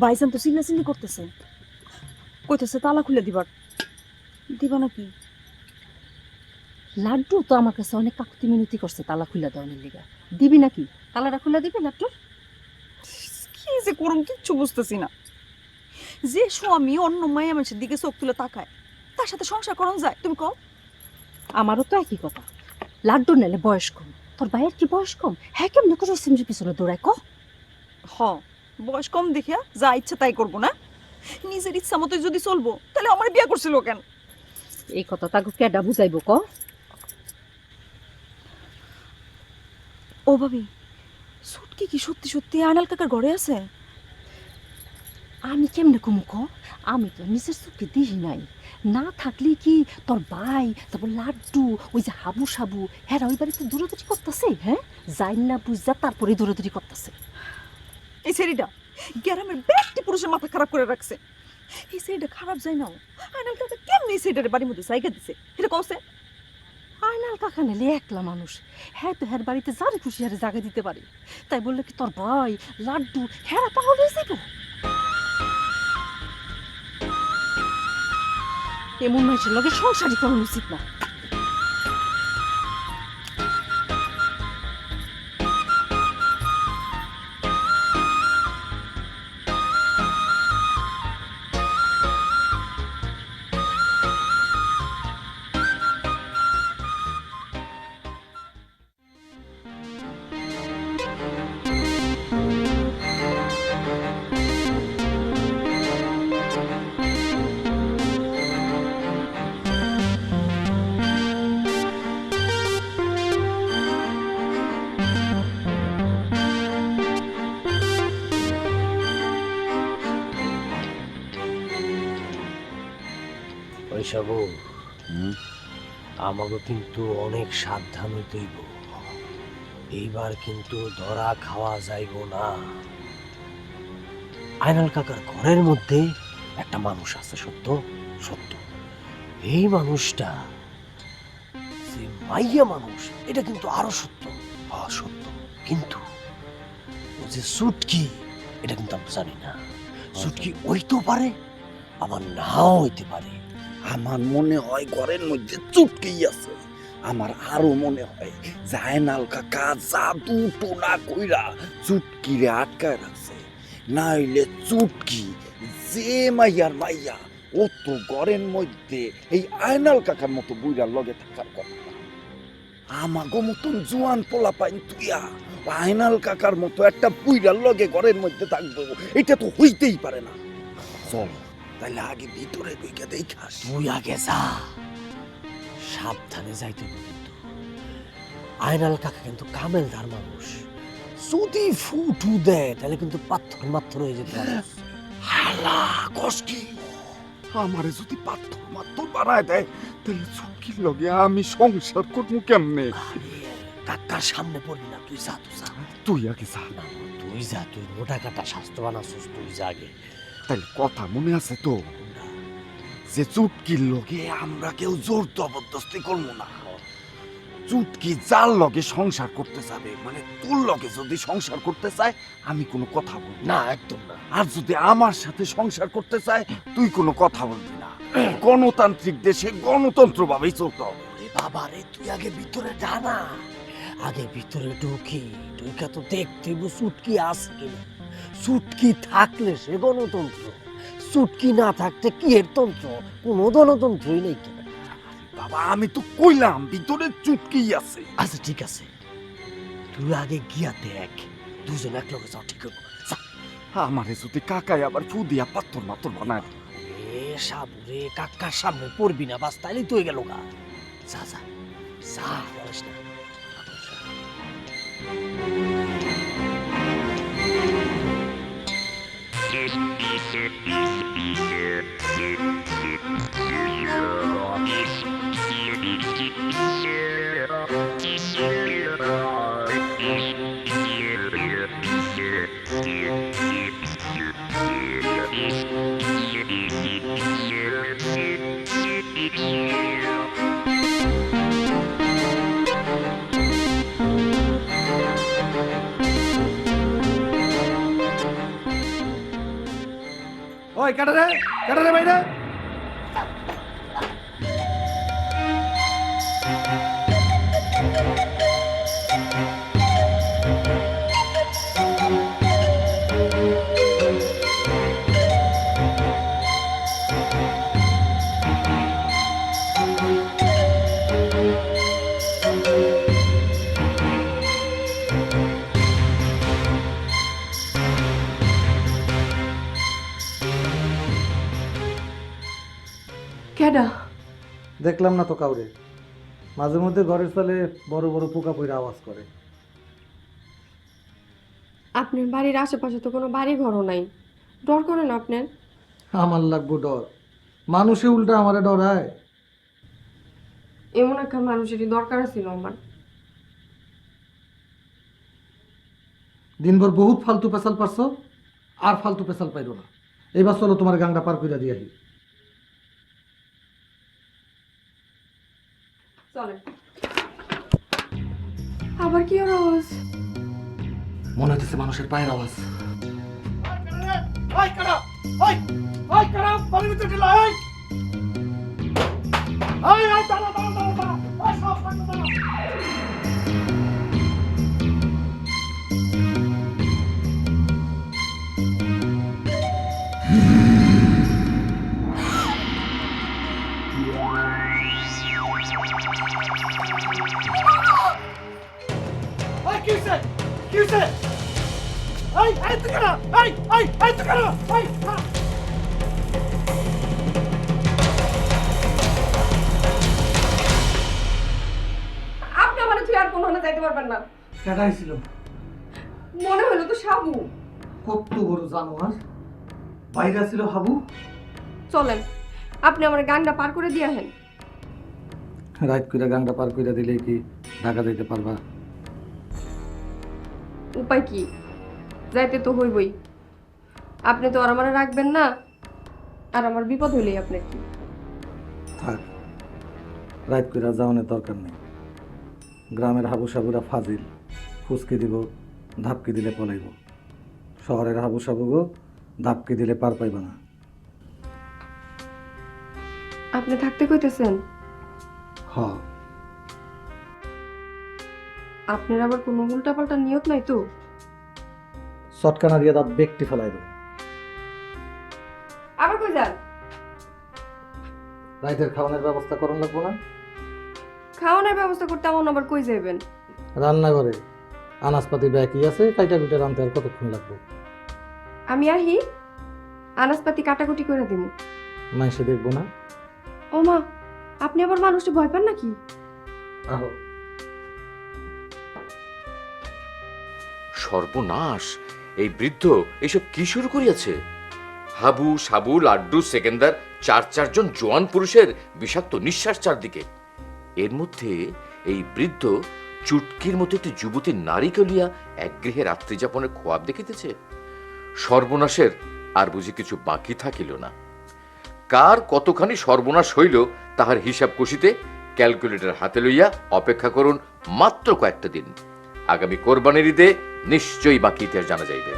ভাইজান তো চিল্লাচিল্লি করতেছে, কইতেছে তালা খুলে দিবার। দিবা নাকি? লাড্ডু তো আমার কাছে অনেক কাকুতি মিনতি করছে তালা খুলে দেওয়ার লিগা। দিবি নাকি? তালাটা খুলে দিবি লাড্ডু? কি যে করুম কিচ্ছু বুঝতেছি না। যে স্বামী অন্য মায়া মানুষের দিকে চোখ তুলে তাকায়, তার সাথে সংসার করন যায়? তুমি কও। আমারও তো একই কথা। লাড্ডু নেলে বয়স কম, তোর ভাইয়ের কি বয়স কম? হ্যাঁ, কেমনি করে সিমরির পিছনে দৌড়ায় ক? হ, বয়স কম দেখিয়া যা ইচ্ছা তাই করবো না? নিজের ইচ্ছা মতো যদি চলবো তাহলে আমার বিয়ে করছিল কেন? এই কথা তাকে কেডা বুঝাইব ক? ও ভাবি, সুটকি কি সত্যি সত্যি আয়নাল কাকার ঘরে আছে? আমি কেমনে কমু ক? আমি তো নিজের চোখে দিই নাই। না থাকলে কি তোর ভাই, তারপর লাড্ডু, ওই যে হাবু সাবু, হ্যাঁ ওই বাড়িতে দৌড়াদৌড়ি করতেছে? হ্যাঁ, যাই না বুঝা তারপরে দৌড়াদৌড়ি করতেছে। এই ছেলেটা গ্রামের ব্যক্তি পুরুষের মাথা খারাপ করে রাখছে। এই ছেলেটা খারাপ যায় না, আয়নাল কাকা কেমনি এই ছেলেটার বাড়ির মধ্যে জায়গা দিছে এটা কওছে? আয়নাল কাকা নিলে একলা মানুষ, হ্যাঁ তো হ্যার বাড়িতে যারে খুশি হারে জায়গা দিতে পারে। তাই বললে কি তোর ভাই লাড্ডু হ্যাঁ পাগল হয়ে যাইব? এমন মানুষের লগে সংসারই করা উচিত না। ওইসবু আমাকে কিন্তু অনেক সাবধান হইতেইব। এইবার কিন্তু ধরা খাওয়া যাইব না। আয়নাল কাকার ঘরের মধ্যে একটা মানুষ আছে, সত্য সত্য। এই মানুষটা যে মাইয়া মানুষ, এটা কিন্তু আরো সত্য। হ্যাঁ সত্য, কিন্তু ও যে সুটকি, এটা কিন্তু আমরা জানি না। সুটকি হইতেও পারে, আবার নাও হইতে পারে। আমার মনে হয় ঘরের মধ্যে চুটকেই আছে। আমার আরো মনে হয় জায়নাল কাকা জাদু টোনা কইরা চুটকিরে আটকায় রাখছে। নাইলে চুটকি যে মাইয়ার মাইয়া, ও তো ঘরের মধ্যে এই আয়নাল কাকার মতো বুইরার লগে থাকার কথা না। আমাগো মতন জোয়ান পোলা পাইন তুইয়া আয়নাল কাকার মতো একটা বুইরার লগে ঘরের মধ্যে থাকবো, এটা তো হইতেই পারে না। চল তাইলে আগে ভিতরে ঢুকে দেখাস। তুই আগে যা, সাবধানে যাইতে হবে কিন্তু। আয়নাল কাকা কিন্তু কামেলদার মানুষ, যদি ফুটু দেয় তাহলে কিন্তু পাথর মাথর হয়ে যেতে পারে। হালা কষ্টি আমারে যদি পাথর মাথর বানায় দেয়, তাহলে চুকির লগে আমি সংসার করবো কেমনে? কাকার সামনে পড়বি না, তুই যা, তুই যা। তুই আগে যা। না, তুই যা, তুই মোটা কাটা স্বাস্থ্যবান আছিস, তুই যা আগে। তাহলে কথা মনে আছে তো, যে চুটকির লগে আমরা কেউ জোর জবরদস্তি করবো না। চুটকি যার লগে সংসার করতে চাবে, মানে তোর লগে যদি সংসার করতে চায়, আমি কোনো কথা বলবো না, একদম না। আর যদি আমার সাথে সংসার করতে চায়, তুই কোনো কথা বলবি না। গণতান্ত্রিক দেশে গণতন্ত্র ভাবেই চলতে হবে। ওরে বাবা রে, তুই আগে ভিতরে যা না। আগে ভিতরে ঢুকি, ঢুকে তো দেখতে হইব চুটকি আছে কিনা। চুটকি থাকলে সে গণতন্ত্র, চুটকি না থাকতে কি এর তন্ত্র? কোনো গণতন্ত্রই নেই কেন। বাবা আমি তো কইলাম ভিতরে চুটকিই আছে। আচ্ছা ঠিক আছে, তুই আগে গিয়া দেখ, দুজন এক লগে যাও, ঠিক হবে। আমারে যদি কাকায় আবার ফু দিয়া পাথর মাথর বানায়। এ সাবুরে, কাকার সামনে পড়বি না, বাস তাইলেই তুই গেল গা। যা যা যা, বলিস না। ওই কাটা রে বাইরে। কেডা? দেখলাম না তো কাউরে, মাঝে মধ্যে ঘরের সালে বড় বড় পোকা পইরা আওয়াজ করে। আপনার বাড়ির আশেপাশে তো কোনো বাড়ি ঘরও নাই, ডর করে না আপনার? আমার লাগবো ডর, মানুষে উল্টা আমারে ডরায়। এমন একটা মানুষেরই দরকার ছিল আমার। দিনভর বহুত ফালতু পেশাল পারছো, আর ফালতু পেশাল পাইরো না। এইবার চলো তোমার গাংটা পার কইরা দিয়ে আসি। চলে আবার কি ওর আওয়াজ? মনে হইতেছে মানুষের পায়ের আওয়াজ। আপনি আমার তুই আর কোনো যাইতে পারবেন না। কেটাই ছিল? মনে হলো তো সাবু। কত বড় জানোয়ার! বাইরে ছিল হাবু। চলেন আপনি আমার গানটা পার করে দিয়ে আসেন। রাত কইরা গাংটা পার কইরা দিলে কি ঢাকা যাইতে পারবা? উপায় কি, যাইতে তো হইবই। আপনি তো আর আমার রাখবেন না, আর আমার বিপদ হইলেই আপনার কি? থাক, রাত কইরা যাওয়ানোর দরকার নেই। গ্রামের হাবু সাবুরা ফাজিল, ফুসকি দিব, ধাপকি দিলে পলাইব। শহরের হাবু সাবুগো ধাপকি দিলে পার পাইবা না। আপনি থাকতে কইতেছেন? হ, আপনার আবার কোনো উল্টাপাল্টা নিয়ত নাই তো? চটকানা দিয়ে দাঁত ব্যক্তি ফেলাই দেব। আবার কই যান? রাইতের খাওয়ানোর ব্যবস্থা করুন লাগবো না? খাওয়ানোর ব্যবস্থা করতে এমন আবার কই যাইবেন? রান্নাঘরে আনাজপাতি ব্যাকি আছে, কাইটা কুইটা রানতে আর কতক্ষণ লাগবে? আমি আহি, আনাজপাতি কাটাকুটি করে দিব। মাইসে দেখবো না? ও মা, আপনি আবার মানুষটা ভয় পান নাকি? আহো। সর্বনাশ! এই বৃদ্ধ এসব কি শুরু করিয়াছে? হাবু সাবু লাড্ডু সেকেন্দার চারজন জোয়ান পুরুষের বিষাক্ত নিঃশ্বাস চারদিকে। এর মধ্যে এই বৃদ্ধ চুটকির মতো একটি যুবতী নারীকে লিয়া এক গৃহে রাত্রিযাপনের খোয়াব দেখিতেছে। সর্বনাশের আর বুঝি কিছু বাকি থাকিল না। কার কতখানি সর্বনাশ হইল তাহার হিসাব কষিতে ক্যালকুলেটর হাতে লইয়া অপেক্ষা করুন মাত্র কয়েকটা দিন। আগামী কোরবানির ঈদে নিশ্চয়ই বাকি ইতিহাস জানা যাইবে।